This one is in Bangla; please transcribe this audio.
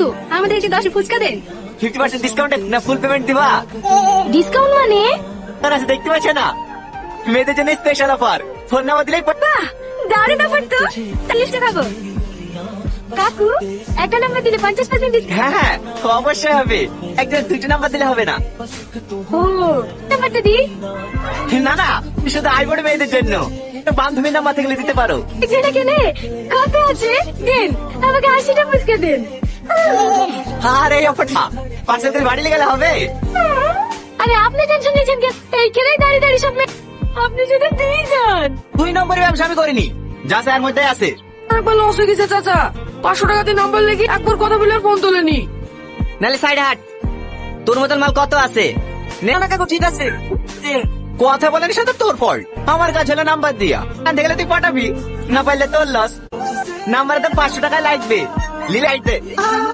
তো আমাদের একটি 10 ফুচকা দেন। 50% ডিসকাউন্ট না ফুল পেমেন্ট দিবা? ডিসকাউন্ট মানে? তার আছে দেখতে পাচ্ছ না, মেয়েদের জন্য স্পেশাল অফার। ফোন নাম্বার দিলেই বাহ, দারুণ অফার তো। 40 টাকা খাবো। কাকু, একটা নাম্বার দিলে 50% ডিসকাউন্ট। হ্যাঁ হ্যাঁ অবশ্যই হবে। একটা দুটো নাম্বার দিলে হবে না। ও, নাম্বারটা দি। না না, শুধু আইবড় মেয়েদের জন্য। বান্ধবীর নাম্বার থেকে দিতে পারো। এখানে কেনে কত আছে? দিন, আমাকে 80টা ফুচকা দিন। আর এই অফারটা পার্সেল করে বাড়ি গেলে হবে। আরে আপনি টেনশন নিয়েছেন কেন? এইখানেই দাঁড়িয়ে দাঁড়িয়ে সব আপনি যদি দিয়ে যান। 2 নম্বরের ব্যবসা আমি করিনি, যা স্যার মধ্যে আছে। একবার লস হয়ে গেছে চাচা। 500 টাকা দিয়ে নাম্বার লেগে একবার কথা বলে আর ফোন তোলেনি। নালে সাইড হাট, তোর মতন মাল কত আছে? নে না কাকু, ঠিক আছে। কথা বলেন সাথে তোর ফল্ট। আমার কাছে হলো নাম্বার দিয়া, দেখলে তুই পাঠাবি, না পাইলে তোর লস। নাম্বারে তো 500 টাকা লাগবে, লিলাইতে।